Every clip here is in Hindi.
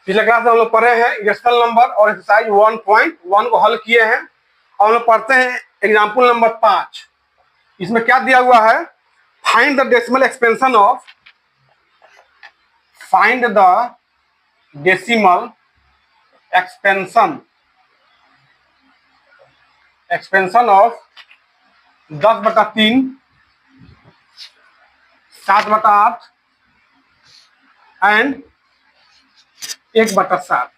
पिछले क्लास में हम लोग पढ़े हैं इरेशनल नंबर और एक्सरसाइज 1.1 को हल किए हैं। अब हम लोग पढ़ते हैं एग्जाम्पल नंबर 5। इसमें क्या दिया हुआ है, find the decimal expansion of expansion of 10/3, 7/8 and 1/7।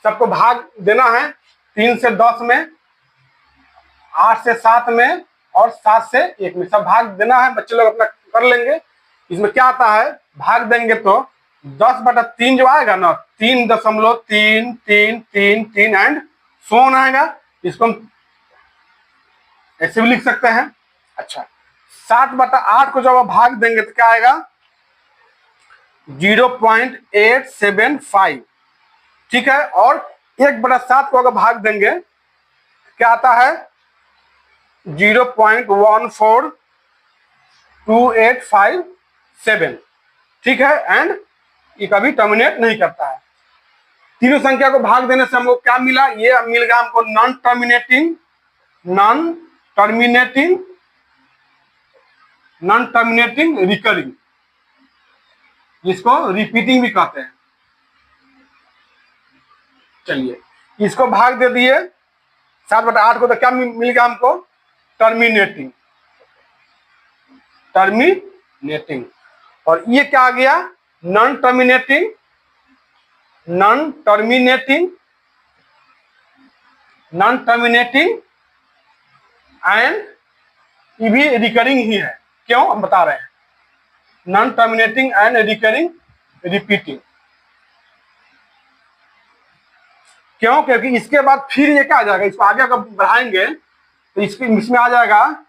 सबको भाग देना है 3 से 10 में, 8 से 7 में और 7 से 1 में। सब भाग देना है, बच्चे लोग अपना कर लेंगे। इसमें क्या आता है, भाग देंगे तो 10/3 जो आएगा ना 3.333 एंड सोन आएगा। इसको हम ऐसे भी लिख सकते हैं। अच्छा, 7/8 को जब आप भाग देंगे तो क्या आएगा 0.875। ठीक है, और 1/7 को अगर भाग देंगे क्या आता है 0.14285। ठीक है, एंड ये कभी टर्मिनेट नहीं करता है। तीनों संख्या को भाग देने से हमको क्या मिला, ये मिल गया हमको नॉन टर्मिनेटिंग रिकरिंग, जिसको रिपीटिंग भी कहते हैं। चलिए इसको भाग दे दिए 7/8 को, तो क्या मिल गया हमको टर्मिनेटिंग। और ये क्या आ गया नॉन टर्मिनेटिंग एंड ये भी रिकरिंग ही है। क्यों हम बता रहे हैं, non terminating and recurring repeating. क्यों, क्योंकि इसके बाद फिर ये क्या आ जाएगा, इसको आगे अगर बढ़ाएंगे तो इसमें आ जाएगा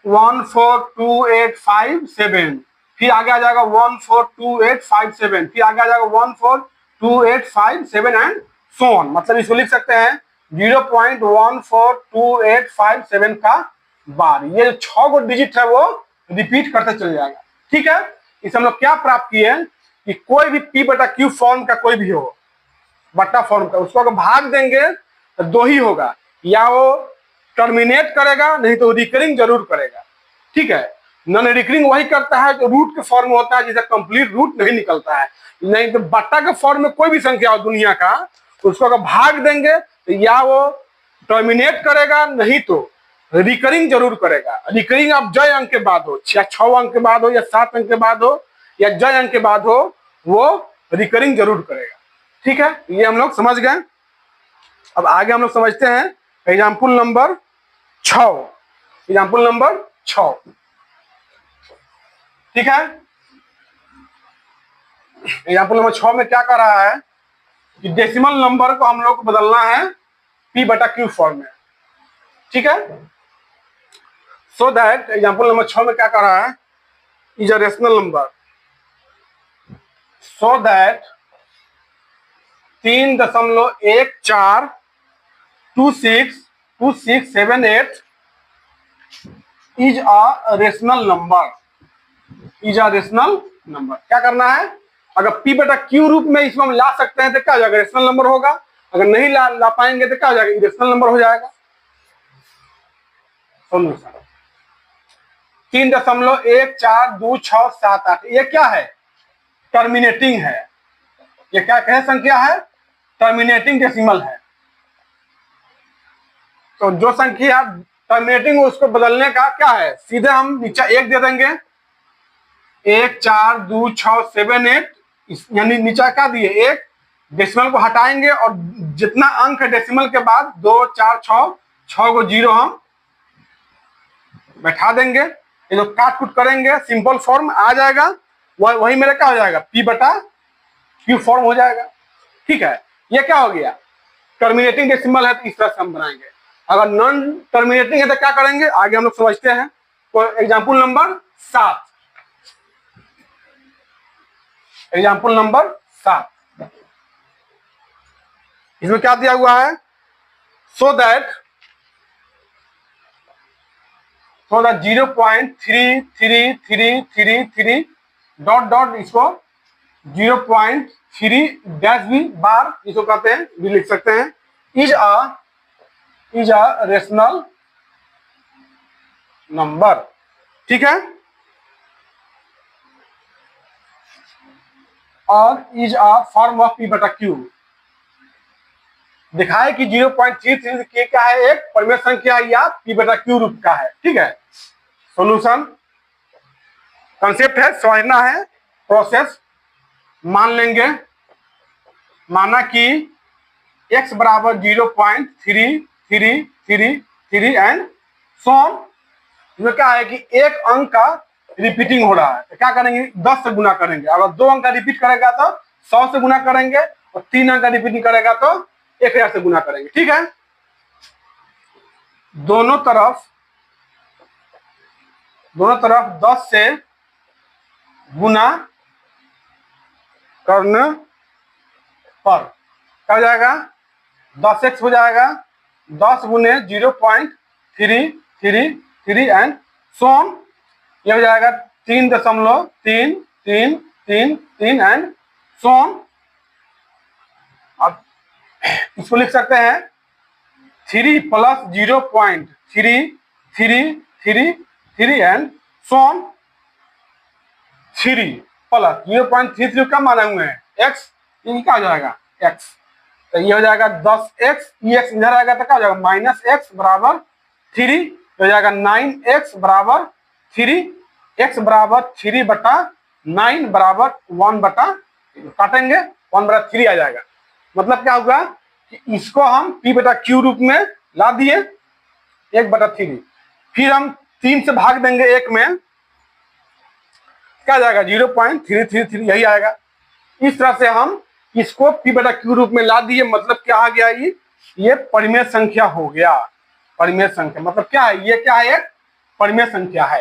14285, फिर आगे आ जाएगा 14285, फिर आगे आ जाएगा 14285 एंड सो ऑन। मतलब इसको लिख सकते हैं 0.14285 का बार। ये जो 6 गो डिजिट है वो रिपीट करते चले जाएगा। ठीक है, इसे हम लोग क्या प्राप्त किए कि कोई भी P/Q फॉर्म का कोई भी हो, बट्टा फॉर्म का, उसको अगर भाग देंगे तो 2 ही होगा, या वो टर्मिनेट करेगा नहीं तो रिकरिंग जरूर करेगा। ठीक है, नॉन रिकरिंग वही करता है जो रूट के फॉर्म में होता है, जिसे कंप्लीट रूट नहीं निकलता है। नहीं तो बट्टा के फॉर्म में कोई भी संख्या हो दुनिया का, उसको अगर भाग देंगे तो या वो टर्मिनेट करेगा नहीं तो रिकरिंग जरूर करेगा। रिकरिंग अब जय अंक के बाद हो, या 6 अंक के बाद हो, या 7 अंक के बाद हो, या जय अंक के बाद हो, वो रिकरिंग जरूर करेगा। ठीक है, ये हम लोग समझ गए। अब आगे हम लोग समझते हैं एग्जाम्पल नंबर 6। ठीक है, एग्जाम्पल नंबर 6 में क्या कर रहा है कि डेसिमल नंबर को हम लोग को बदलना है P/Q फॉर्म में। ठीक है, सो दैट एग्जाम्पल नंबर 6 में क्या कर रहा है, is a rational number so that 3.142678 is a rational number. क्या करना है, अगर P/Q रूप में इसको हम ला सकते हैं तो क्या हो जाएगा, रेशनल नंबर होगा। अगर नहीं ला पाएंगे तो क्या हो जाएगा, इरेशनल नंबर हो जाएगा। सोल्यूशन 3.142678, ये क्या है, टर्मिनेटिंग है। ये क्या कहे संख्या है, टर्मिनेटिंग डेसिमल है। तो जो संख्या टर्मिनेटिंग उसको बदलने का क्या है, सीधे हम नीचे 1 दे देंगे, 1422678, यानी नीचे क्या दिए 1, डेसिमल को हटाएंगे और जितना अंक है डेसिमल के बाद 2 4 6 को 0 हम बैठा देंगे। ये जो काट कूट करेंगे सिंपल फॉर्म आ जाएगा, वही मेरा क्या हो जाएगा P/Q फॉर्म हो जाएगा। ठीक है, ये क्या हो गया, टर्मिनेटिंग डेसिमल है तो इस तरह से हम बनाएंगे। अगर नॉन टर्मिनेटिंग है तो क्या करेंगे, आगे हम लोग समझते हैं। तो एग्जाम्पल नंबर 7 इसमें क्या दिया हुआ है, सो दैट 0.3333 डॉट इसको 0.3 डैश बी बार इसको कहते हैं, भी लिख सकते हैं। इज अ रेशनल नंबर, ठीक है। और is a form of p बटा क्यू। दिखाए कि 0.33 के क्या है, एक परिमेय संख्या या पी बटा क्यू रूप का है, ठीक है। सॉल्यूशन कंसेप्ट है, समझना है प्रोसेस। मान लेंगे, माना कि x बराबर 0.3333 एंड सो ऑन। इसमें क्या है कि एक अंक का रिपीटिंग हो रहा है, तो क्या करेंगे 10 से गुना करेंगे। अगर 2 अंक का रिपीट करेगा तो 100 से गुना करेंगे, और 3 अंक का रिपीटिंग करेगा तो 1000 से गुना करेंगे, ठीक है। दोनों तरफ 10 से गुना करने पर क्या हो जाएगा, 10x हो जाएगा, 10 गुने 0.333 एंड सोन, ये हो जाएगा 3.333 एंड सोन। अब इसको लिख सकते हैं 3 प्लस 0.3333 एंड सोन। 3 प्लस 0.33 का माने हुए हैं x, ये क्या हो जाएगा x, तो ये हो जाएगा 10x, x इधर आएगा तो क्या हो जाएगा -x बराबर 3, हो जाएगा 9x बराबर 3, x बराबर 3 बटा 9 बराबर 1 बटा, काटेंगे 1 बटा 3 आ जाएगा। मतलब क्या होगा कि इसको हम p बटा q रूप में ला दिए 1 बटा 3, फिर हम 3 से भाग देंगे 1 में, क्या जाएगा 0.333 यही आएगा। इस तरह से हम इसको p बटा q रूप में ला दिए। मतलब क्या आ गया, ये परिमेय संख्या हो गया। परिमेय संख्या मतलब क्या है, ये क्या है, एक परिमेय संख्या है,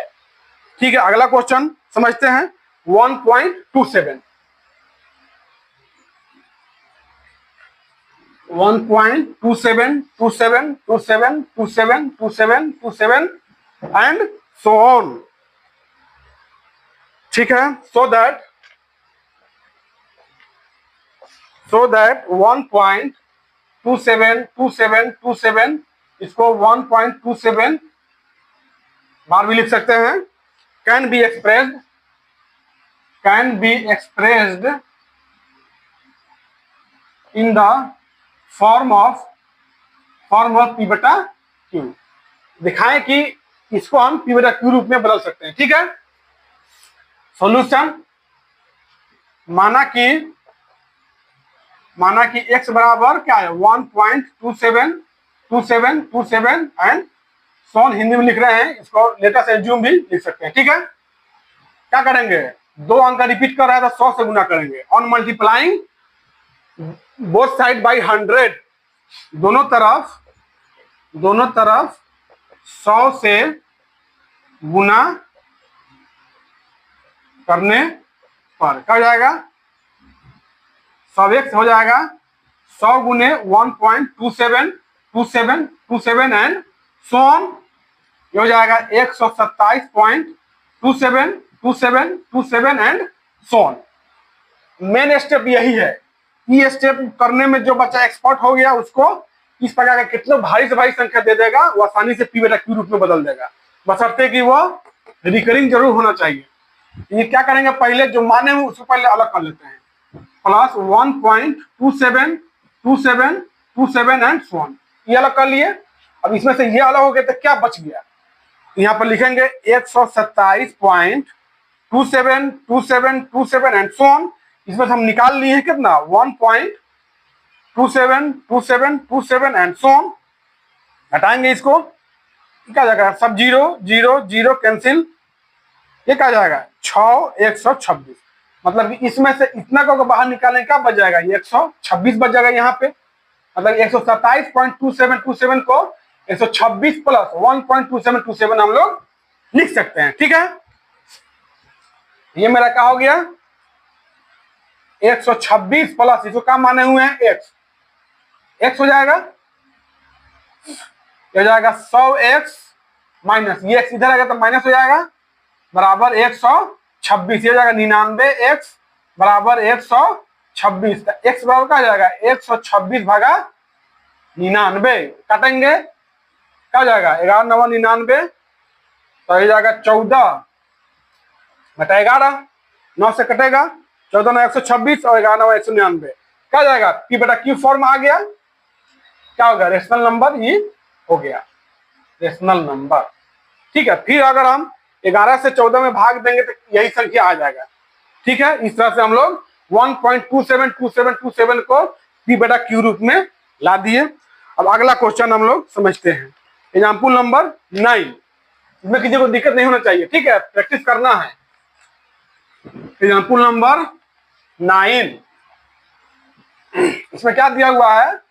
ठीक है। अगला क्वेश्चन समझते हैं 1.27 एंड सो ऑन, ठीक है। सो दैट 1.27 इसको 1.27 बार भी लिख सकते हैं। Can be expressed in the form of p बटा क्यू। दिखाएं कि इसको हम पी बटा क्यू रूप में बदल सकते हैं, ठीक है। सॉल्यूशन माना कि x बराबर क्या है 1.27 एंड सोन, हिंदी में लिख रहे हैं, इसको लेटर से एज्यूम भी लिख सकते हैं, ठीक है। क्या करेंगे, 2 अंक का रिपीट कर रहा है तो 100 से गुना करेंगे। On multiplying both side by 100, दोनों तरफ 100 से गुना करने पर क्या हो जाएगा, 100x हो जाएगा 100 गुने 1.27 एंड सोन, ये हो जाएगा 127.27 एंड सोन। मेन स्टेप यही है। ये स्टेप करने में जो बच्चा एक्सपर्ट हो गया उसको इस प्रकार का कितना भारी से भारी संख्या दे देगा, वो आसानी से पी बटा क्यू रूप में बदल देगा, बशर्ते कि वो रिकरिंग जरूर होना चाहिए। ये क्या करेंगे, पहले जो माने हैं उसको पहले अलग कर लेते हैं, प्लस 1.27 एंड सो ऑन, ये अलग कर लिए। अब इसमें से ये अलग हो गया तो क्या बच गया, यहाँ पर लिखेंगे 127.27 एंड सो ऑन। इसमें से हम निकाल लिए हैं कितना 1.27 एंड सो ऑन। हटाएंगे इसको, क्या जाएगा, सब 0 कैंसिल, ये क्या जाएगा 6 126। मतलब कि इसमें से इतना को बाहर निकालने का बच जाएगा, ये 126 बच जाएगा यहाँ पे। मतलब 127.27 को 126 प्लस 1.2727 हम लोग लिख सकते हैं, ठीक है। ये मेरा क्या हो गया 126 प्लस इसको क्या माने हुए हैं x हो जाएगा, ये हो जाएगा 100x माइनस, ये x इधर आएगा तो माइनस हो जाएगा, बराबर 126, ये हो जाएगा 99x बराबर 126। एक्स बराबर क्या हो जाएगा 126 भागा 99। काटेंगे क्या हो जाएगा 11 9 99, तो ये जाएगा 14 बटा 11, 9 से कटेगा 14 9 126 और 11 9 199, क्या जाएगा पी बटा क्यू फॉर्म आ गया। क्या होगा रेशनल नंबर ये हो गया रेशनल नंबर। ठीक है, फिर अगर हम 11 से 14 में भाग देंगे तो यही संख्या आ जाएगा। ठीक है, इस तरह से हम लोग 1.272727 को पी बटा क्यू रूप में ला दिए। अब अगला क्वेश्चन हम लोग समझते हैं, एग्जाम्पल नंबर 9। इसमें किसी को दिक्कत नहीं होना चाहिए, ठीक है, प्रैक्टिस करना है। एग्जाम्पल नंबर 9, इसमें क्या दिया हुआ है,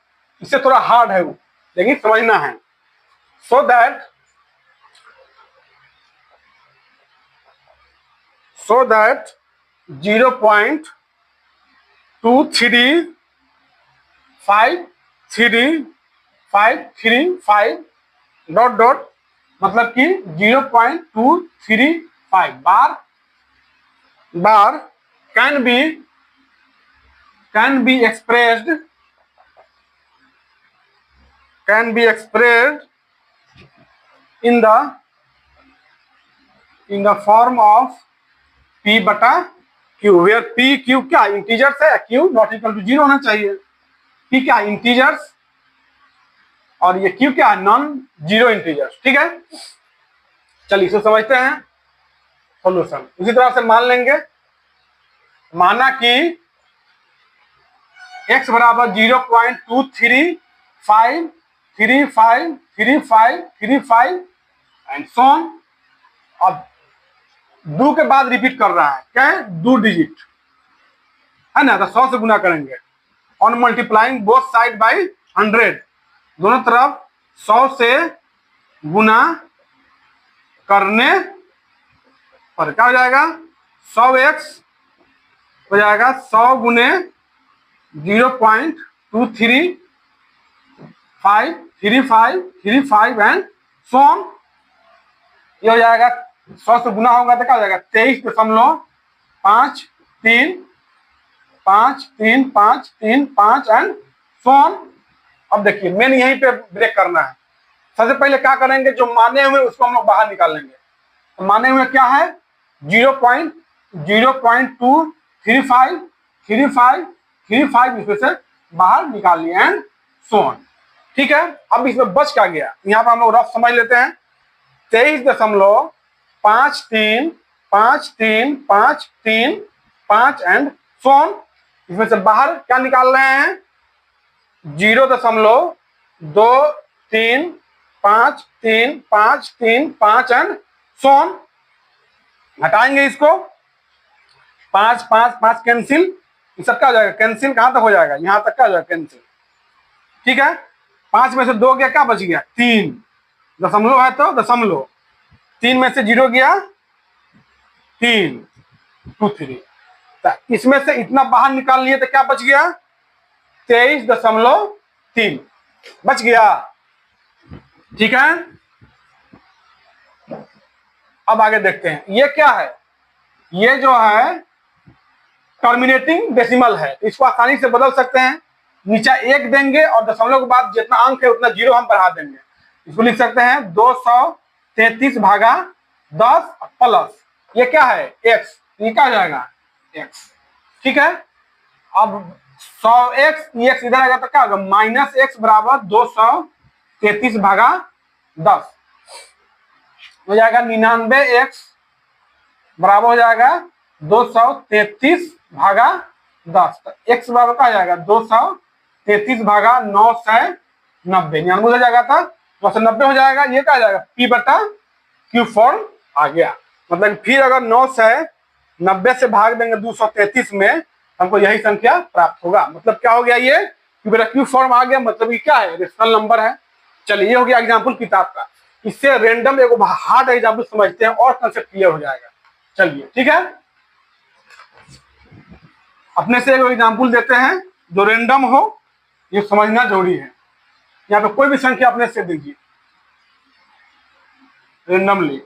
इससे थोड़ा हार्ड है वो, लेकिन समझना है। सो दैट 0.23535 डॉट डॉट मतलब कि 0.235 बार can be expressed in the form of p बटा q, वेयर p q क्या इंटीजर्स है, q नॉट इक्वल टू 0 होना चाहिए। p क्या इंटीजर्स और ये q क्या नॉन जीरो इंटीजर्स। ठीक है, चलिए इसे समझते हैं सॉल्यूशन। उसी तरह से मान लेंगे, माना कि x बराबर 0.2353535 एंड सोन। अब 2 के बाद रिपीट कर रहा है, क्या है 2 डिजिट है ना, तो 100 से गुना करेंगे। On multiplying both side by 100, दोनों तरफ 100 से गुना करने पर क्या हो जाएगा 100x हो जाएगा 100 गुने 0.23535 एंड सोन। ये हो जाएगा 100 से गुना होगा तो क्या हो जाएगा 23.535353 एंड सोन। अब देखिए मेन यहीं पे ब्रेक करना है। सबसे पहले क्या करेंगे, जो माने हुए उसको हम लोग बाहर निकाल लेंगे। तो माने हुए क्या है 0.23535 इसमें से बाहर निकाल लिए एंड सोन। ठीक है, अब इसमें बच क्या गया, यहाँ पर हम लोग रफ समझ लेते हैं। 23.535353 एंड सोन। इसमें से बाहर क्या निकाल रहे हैं 0.2353535 एंड सोन। हटाएंगे इसको, 5 5 5 कैंसिल, ये सब क्या हो जाएगा कैंसिल, कहां तक हो जाएगा यहां तक क्या हो जाएगा कैंसिल। ठीक है, 5 में से 2 गया क्या बच गया 3, दशमलव है तो दशमलव, 3 में से 0 गया 3 2 3, तो इसमें से इतना बाहर निकाल लिए तो क्या बच गया 23.3 बच गया। ठीक है, अब आगे देखते हैं ये क्या है, ये जो है टर्मिनेटिंग डेसिमल है, इसको आसानी से बदल सकते हैं। नीचे 1 देंगे और दशमलव के बाद जितना अंक है उतना 0 हम बढ़ा देंगे। इसको लिख सकते हैं 233 भागा 10 प्लस ये क्या है x, ये क्या हो जाएगा x। ठीक है, अब 100x x इधर आएगा तो क्या होगा -x बराबर 233 भागा 10 हो जाएगा 99x बराबर हो जाएगा 233 भागा 10। तो x बराबर क्या हो जाएगा 233 भागा 990, 99 हो जाएगा था 990 हो जाएगा। ये क्या आ जाएगा p बटा q फॉर्म आ गया। मतलब फिर अगर 990 से भाग देंगे 233 में हमको यही संख्या प्राप्त होगा। मतलब क्या हो गया ये p बटा q फॉर्म आ गया, मतलब ये क्या है रेशनल नंबर है। चलिए ये हो गया एग्जाम्पल किताब का। इससे रेंडम एक हार्ड एग्जाम्पल समझते हैं और कंसेप्ट क्लियर हो जाएगा। चलिए ठीक है, अपने से एक एग्जाम्पल देते हैं जो रेंडम हो, ये समझना जरूरी है। यहाँ पे कोई भी संख्या अपने से दीजिए रेंडमली।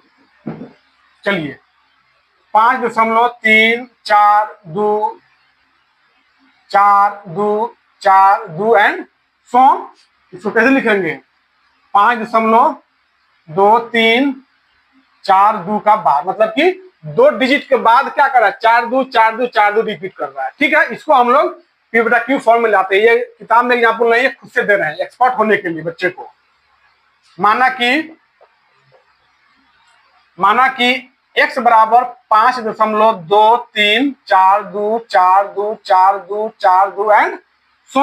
चलिए 5.342 4 2 एंड सो। इसको कैसे लिखेंगे? 5.234 का बार, मतलब कि 2 डिजिट के बाद क्या कर रहा है? 4 2 रिपीट कर रहा है। ठीक है, इसको हम लोग पी बटा क्यू फॉर्म में लाते हैं। ये किताब में एग्जाम्पल नहीं है, खुद से दे रहे हैं एक्सपर्ट होने के लिए बच्चे को। माना कि x बराबर 5.234 एंड सो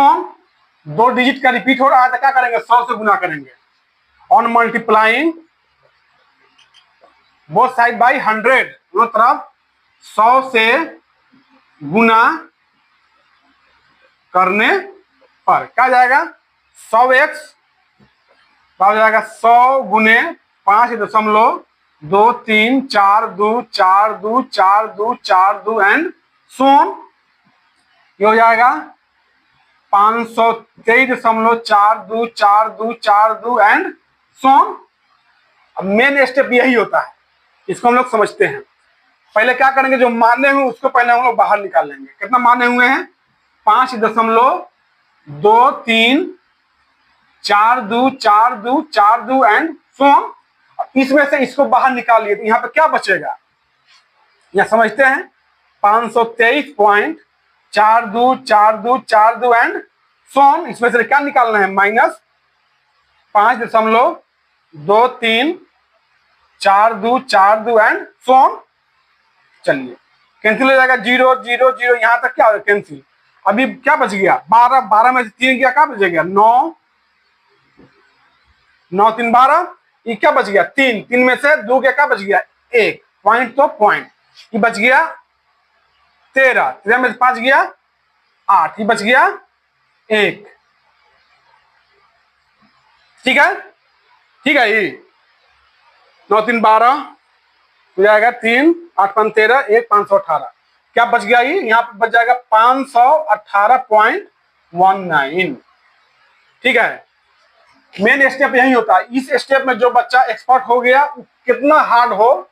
2 डिजिट का रिपीट हो रहा है, तो क्या करेंगे? 100 से गुना करेंगे। On multiplying both side by 100, दोनों तरफ 100 से गुना करने पर क्या जाएगा? 100x हो जाएगा 100 गुने 5.234 एंड सोन, ये हो जाएगा 523.4242 एंड सोन। अब मेन स्टेप यही होता है, इसको हम लोग समझते हैं। पहले क्या करेंगे? जो माने हुए उसको पहले हम लोग बाहर निकाल लेंगे। कितना माने हुए हैं? 5.234 एंड सोन। इसमें से इसको बाहर निकाल लिए तो यहाँ पे क्या बचेगा? यह समझते हैं। 523.4242 एंड सोन, इसमें से क्या निकालना है? माइनस 5.2342 एंड सोन। चलिए कैंसिल हो जाएगा, 0 0 0 यहाँ तक क्या होगा? कैंसिल। अभी क्या बच गया? 12 12 में से 3 गया, क्या बचेगा? 9 9 3 12। ये क्या बच गया? 3 3 में से 2 क्या बच गया? 1 पॉइंट, तो पॉइंट ये बच गया 13 13 में से 5 गया 8, ये बच गया 1। ठीक है, ठीक है। ये 9 3 12 हो जाएगा 3 8 5 13 1 518। क्या बच गया? ये यहाँ पे बच जाएगा 518.19। ठीक है, मेन स्टेप यही होता है। इस स्टेप में जो बच्चा एक्सपर्ट हो गया, कितना हार्ड हो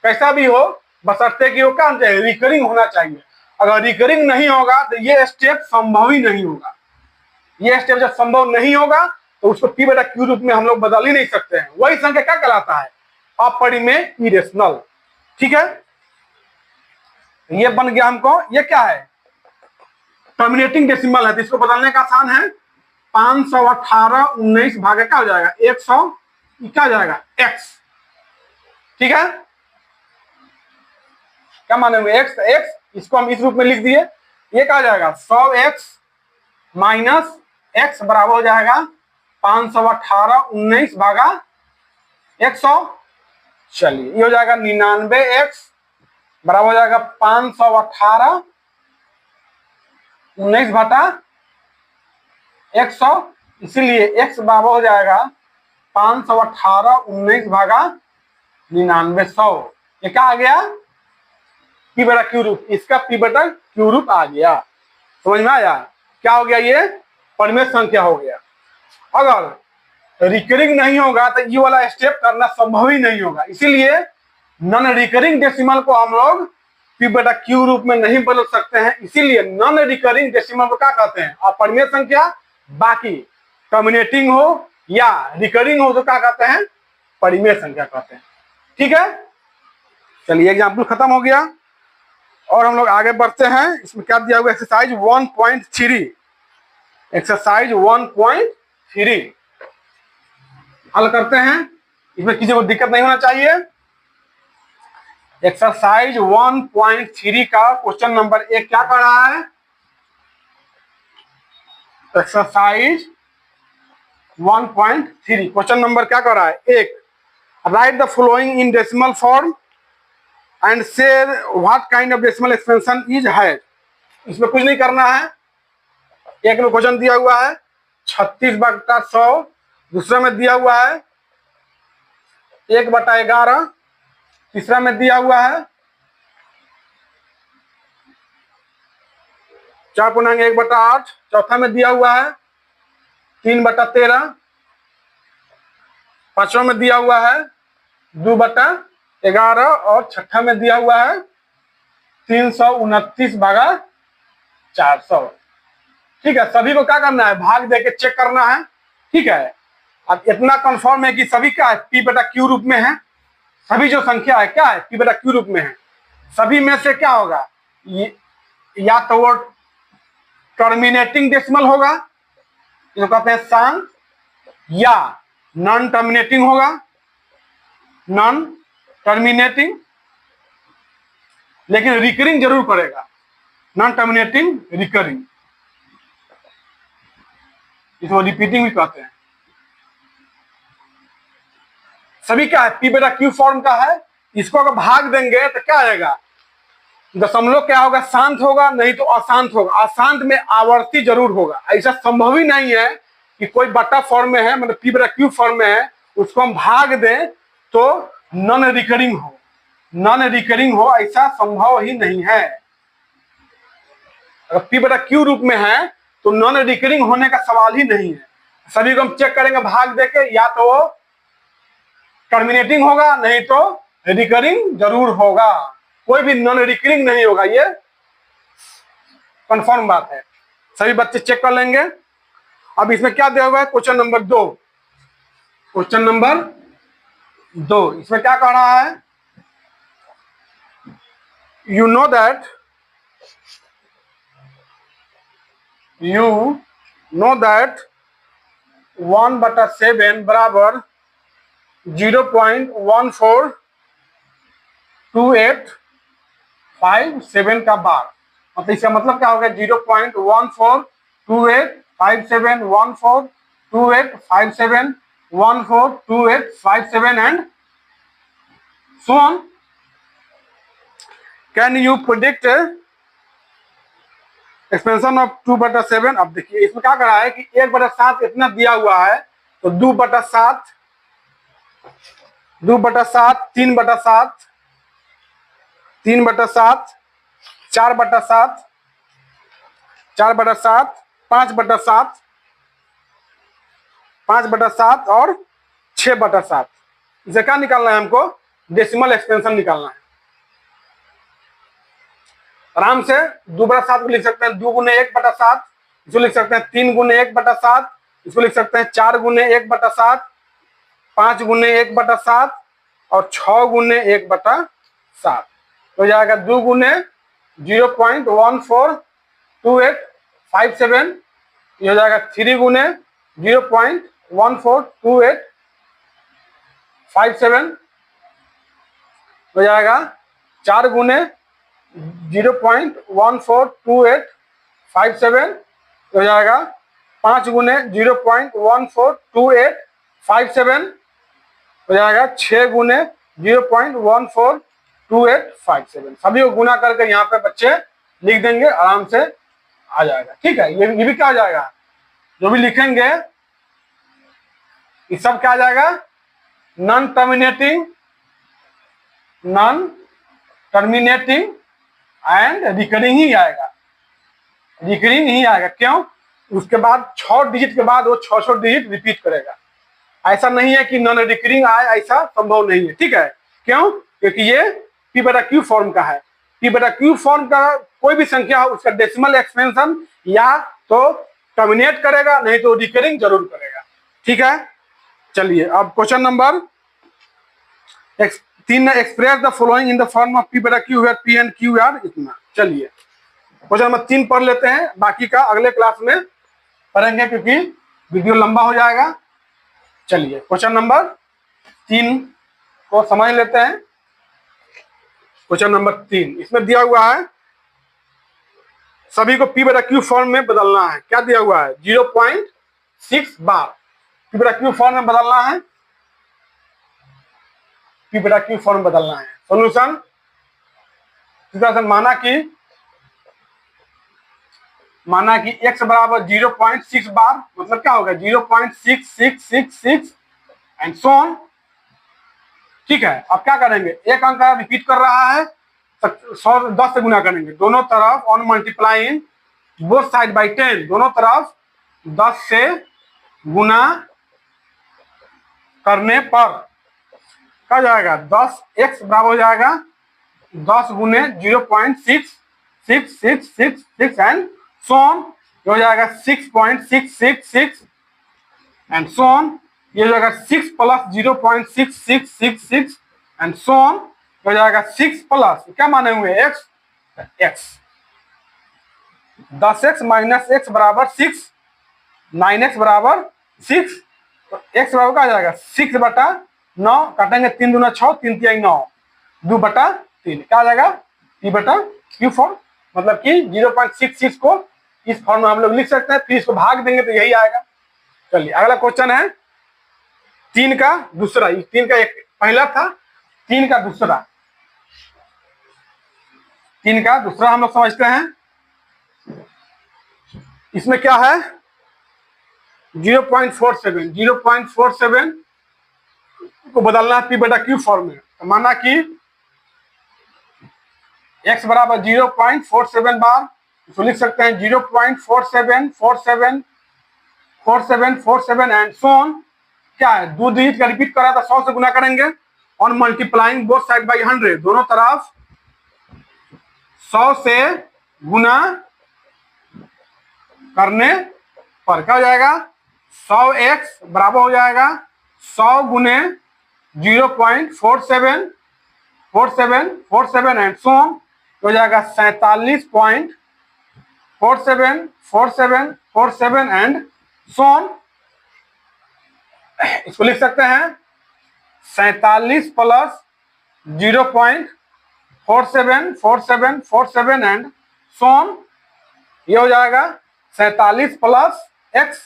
कैसा भी हो, बशर्ते कि वो क्या रिकरिंग होना चाहिए। अगर रिकरिंग नहीं होगा तो ये स्टेप संभव ही नहीं होगा। ये स्टेप जब संभव नहीं होगा तो उसको पी बटा क्यू रूप में हम लोग बदल ही नहीं सकते हैं। वही संख्या क्या कहलाता है? अपरिमेय इरेशनल। ठीक है, ये बन गया हमको। ये क्या है? टर्मिनेटिंग डेसिमल है, तो इसको बदलने का आसान है। 518.19 भागे क्या हो जाएगा? 100, क्या हो जाएगा? x। ठीक है, क्या माने हुए? x x, इसको हम इस रूप में लिख दिए। ये क्या हो जाएगा? 100x माइनस x बराबर हो जाएगा 518.19 भागा 100। चलिए ये हो जाएगा 99x बराबर हो जाएगा 518.19 बटा 100। इसीलिए x बराबर हो जाएगा 518.19 भागा 9900। ये क्या आ गया? पी बटा क्यू रूप। इसका पी बटा क्यू रूप आ गया। समझ में आया? क्या हो गया? ये परिमेय संख्या हो गया। अगर रिकरिंग नहीं होगा तो ये वाला स्टेप करना संभव ही नहीं होगा। इसीलिए नॉन रिकरिंग डेसिमल को हम लोग पी बटा क्यू रूप में नहीं बदल सकते हैं। इसीलिए नॉन रिकरिंग डेसिमल को क्या कहते हैं? अपरिमेय संख्या। बाकी टर्मिनेटिंग हो या रिकरिंग हो तो क्या कहते हैं? परिमेय संख्या कहते हैं। ठीक है, चलिए एग्जाम्पल खत्म हो गया और हम लोग आगे बढ़ते हैं। इसमें क्या दिया हुआ? एक्सरसाइज 1.3। एक्सरसाइज 1.3 हल करते हैं। इसमें किसी को दिक्कत नहीं होना चाहिए। एक्सरसाइज 1.3 का क्वेश्चन नंबर 1 क्या कर रहा है? एक्सरसाइज 1.3 क्वेश्चन नंबर क्या कर रहा है? 1, write the following in decimal form and say what kind of decimal expansion is है। इसमें कुछ नहीं करना है। एक में क्वेश्चन दिया हुआ है 36/100, दूसरा में दिया हुआ है 1/11, तीसरा में दिया हुआ है 4.1/8, चौथा में दिया हुआ है 3/13, पांचवा में दिया हुआ है 2/11 और छठा में दिया हुआ है 329/400। ठीक है, सभी को क्या करना है, भाग दे के चेक करना है। ठीक है, अब इतना कंफर्म है कि सभी क्या है, पी बटा क्यू रूप में है। सभी जो संख्या है क्या है, पी बटा क्यू रूप में है। सभी में से क्या होगा, या तो वो टर्मिनेटिंग डेसिमल होगा, जो कहते हैं शांत, या नॉन टर्मिनेटिंग होगा, नॉन टर्मिनेटिंग, लेकिन रिकरिंग जरूर करेगा, नॉन टर्मिनेटिंग रिकरिंग, इसको रिपीटिंग भी कहते हैं। सभी क्या है, पी बटा क्यू फॉर्म का है। इसको अगर भाग देंगे तो क्या आएगा, दशमलव क्या होगा, शांत होगा, नहीं तो अशांत होगा। अशांत में आवर्ती जरूर होगा, ऐसा संभव ही नहीं है कि कोई बटा फॉर्म में है, मतलब पी बटा क्यू फॉर्म में है, उसको हम भाग दें तो नॉन रिकरिंग हो, नॉन रिकरिंग हो, ऐसा संभव ही नहीं है। अगर पी बटा क्यू रूप में है तो नॉन रिकरिंग होने का सवाल ही नहीं है। सभी को हम चेक करेंगे भाग देके, या तो टर्मिनेटिंग होगा, नहीं तो रिकरिंग जरूर होगा, कोई भी नॉन रिकरिंग नहीं होगा, ये कंफर्म बात है। सभी बच्चे चेक कर लेंगे। अब इसमें क्या दिया हुआ है, क्वेश्चन नंबर 2, क्वेश्चन नंबर 2, इसमें क्या कह रहा है, यू नो दैट 1/7 बराबर 0.142857 का बार। मतलब इसका मतलब क्या होगा, 0.142857142857142857 and so on. Can you predict expansion of 2/7? अब देखिए इसमें क्या करा है कि 1/7 इतना दिया हुआ है, तो 2/7, 2/7, 3/7, 3/7, 4/7, 4/7, 5/7, 5/7 और 6/7। इसे क्या निकालना है हमको, डेसिमल एक्सपेंशन निकालना है। आराम से 2/7 को लिख सकते हैं 2 गुने 1/7, इसको लिख सकते हैं 3 गुने 1/7, इसको लिख सकते हैं 4 गुने 1/7, 5 गुने 1/7 और 6 गुने 1/7। तो जाएगा 2 गुने 0.142857, ये हो जाएगा 3 गुने 0.142857, हो जाएगा 4 गुने 0.142857, हो जाएगा 5 गुने 0.142857, हो जाएगा 6 गुने 0.142857। सभी को गुना करके यहाँ पे बच्चे लिख देंगे, आराम से आ जाएगा। ठीक है, ये भी क्या आ जाएगा, जो भी लिखेंगे ये सब क्या आ जाएगा, non terminating, non terminating and recurring ही आएगा, रिकरिंग ही आएगा। क्यों, उसके बाद 6 डिजिट के बाद वो 6 डिजिट रिपीट करेगा। ऐसा नहीं है कि नॉन रिकरिंग आए, ऐसा संभव नहीं है। ठीक है, क्यों, क्योंकि ये पी बटा क्यू फॉर्म का है। पी बटा क्यू फॉर्म का कोई भी संख्या हो, उसका डेसिमल एक्सपेंशन या तो टर्मिनेट करेगा, नहीं तो रिकरिंग जरूर करेगा। ठीक है, चलिए अब question number 3, express the following in the form of p बटा q where p and q are इतना। चलिए क्वेश्चन नंबर 3 पढ़ लेते हैं, बाकी का अगले क्लास में पढ़ेंगे क्योंकि वीडियो लंबा हो जाएगा। चलिए क्वेश्चन नंबर 3 को समझ लेते हैं। क्वेश्चन नंबर 3, इसमें दिया हुआ है सभी को पी बटा क्यू फॉर्म में बदलना है। क्या दिया हुआ है, 0.6 बार पी बटा क्यू फॉर्म में बदलना है, पी बटा क्यू फॉर्म बदलना है। सोल्यूशन इस तरह से माना कि x बराबर 0.6 बार, मतलब क्या होगा 0.6666 एंड सो ऑन। ठीक है, अब क्या करेंगे, एक अंक रिपीट कर रहा है, 10 से गुना करेंगे दोनों तरफ, on multiplying both side by 10, दोनों तरफ 10 से गुना करने पर क्या जाएगा, 10x बराबर हो जाएगा 10 गुने 0.6666 एंड सो ऑन। ये हो जाएगा 6.666 एंड सो ऑन। ये हो जाएगा 6 प्लस 0.6666 एंड सो ऑन। हो जाएगा 6 प्लस क्या माने हुए x, x 10x minus x बराबर 6, 9x बराबर 6, तो x बराबर क्या आ जाएगा 6/9, काटेंगे 3 दूना 6, 3 तिहाई 9, 2/3 क्या आ जाएगा P/Q फॉर्म। मतलब कि 0.66 को इस फॉर्म में हम लोग लिख सकते हैं, फिर इसको भाग देंगे तो यही आएगा। चलिए अगला क्वेश्चन है 3 का दूसरा। 3 का एक पहला था, 3 का दूसरा। 3 का दूसरा हम लोग समझते हैं। इसमें क्या है 0.47, 0.47 को बदलना है P/Q फॉर्म में। तो माना कि x बराबर 0.47 बार, इसको लिख सकते हैं 0.47474747 एंड सो ऑन। क्या है 2 डिजिट का रिपीट करा था, 100 से गुना करेंगे on multiplying both side by 100, दोनों तरफ 100 से गुना करने पर क्या हो जाएगा 100x बराबर हो जाएगा 100 गुने 0.474747 एंड सो ऑन। हो जाएगा 47.474747 एंड सो ऑन। इसको लिख सकते हैं 47 प्लस 0.474747 एंड सो ऑन। ये हो जाएगा 47 प्लस x,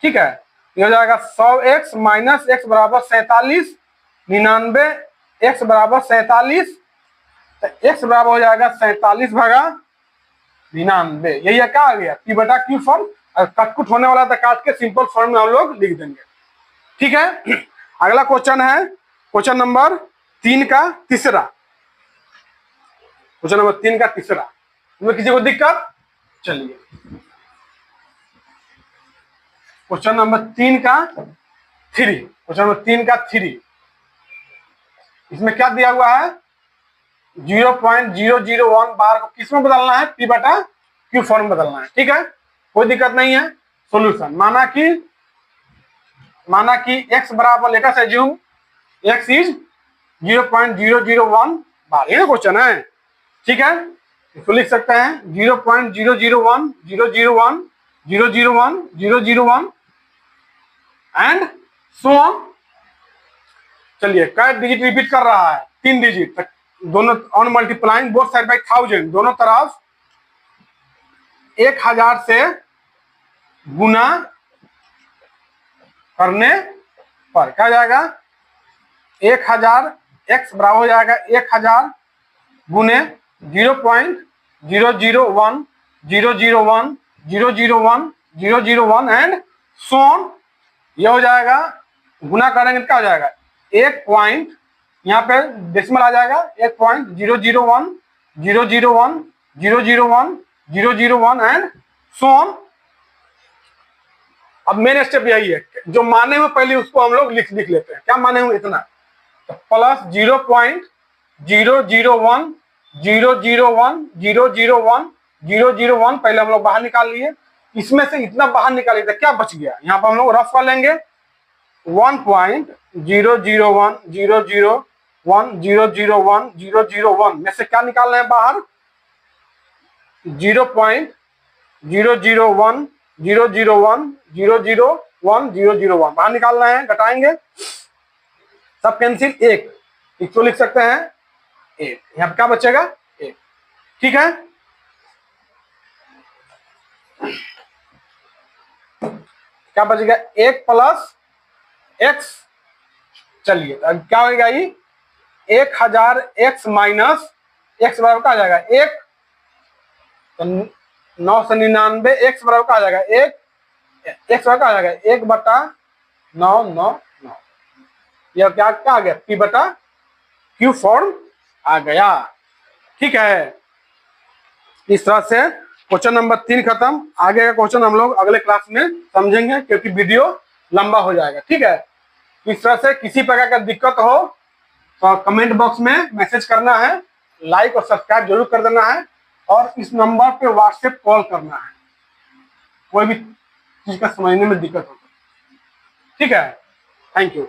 ठीक है। ये हो जाएगा 100x माइनस x बराबर 47, 99 x बराबर 47, तो x बराबर हो जाएगा 47/99। यही क्या आ गया P/Q फॉर्म। कटकुट होने वाला था, काट के सिंपल फॉर्म में हम लोग लिख देंगे, ठीक है। अगला क्वेश्चन है क्वेश्चन नंबर 3 का तीसरा। क्वेश्चन नंबर 3 का तीसरा, इसमें किसी को दिक्कत? चलिए क्वेश्चन नंबर 3 का 3। क्वेश्चन नंबर 3 का 3, इसमें क्या दिया हुआ है 0.001 बार को किसमें बदलना है P/Q फॉर्म बदलना है, ठीक है। कोई दिक्कत नहीं है। सॉल्यूशन माना कि x बराबर let us assume x is 0.001 बार, ये क्वेश्चन है, ठीक है। इसको लिख सकते हैं 0.001 001 001 001 एंड सो ऑन। चलिए कै डिजिट रिपीट कर रहा है 3 डिजिट तक, दोनों on multiplying both side by 1000, दोनों तरफ 1000 से गुना करने पर क्या जाएगा 1000 x बराबर हो जाएगा 1000 गुने 0.001 001 001 001 एंड सो ऑन। यह हो जाएगा गुना करेंगे क्या हो जाएगा 1 पॉइंट, यहाँ पे डेसिमल आ जाएगा 1.001 001 001 001 एंड सो ऑन। अब मेन स्टेप यही है, जो माने हुए पहले उसको हम लोग लिख लेते हैं। क्या माने हुए इतना, तो प्लस 0.001 001 001 001 पहले हम लोग बाहर निकाल लिए। इसमें से इतना बाहर निकालिए तो क्या बच गया, यहाँ पर हम लोग रफ कर लेंगे 1.001 001 001 001 में से क्या निकालना है बाहर 0.001 001 001 001 बाहर निकालना है, घटाएंगे सब कैंसिल, 1 इसको लिख सकते हैं 1, यहाँ पे क्या बचेगा 1, ठीक है। क्या बचेगा 1 प्लस x। चलिए अब क्या होगा ये 1000 x माइनस x बराबर क्या आ जाएगा 1, तो 999 x बराबर क्या आ जाएगा 1, x बराबर क्या आ जाएगा 1/999। यह क्या क्या आ गया P/Q फॉर्म आ गया, ठीक है। इस तरह से क्वेश्चन नंबर 3 खत्म। आगे का क्वेश्चन हम लोग अगले क्लास में समझेंगे क्योंकि वीडियो लंबा हो जाएगा, ठीक है। इस तरह से किसी प्रकार का दिक्कत हो तो कमेंट बॉक्स में मैसेज करना है, लाइक और सब्सक्राइब जरूर कर देना है और इस नंबर पे व्हाट्सएप कॉल करना है। कोई भी चीज का समझने में दिक्कत होगा। ठीक है, थैंक यू।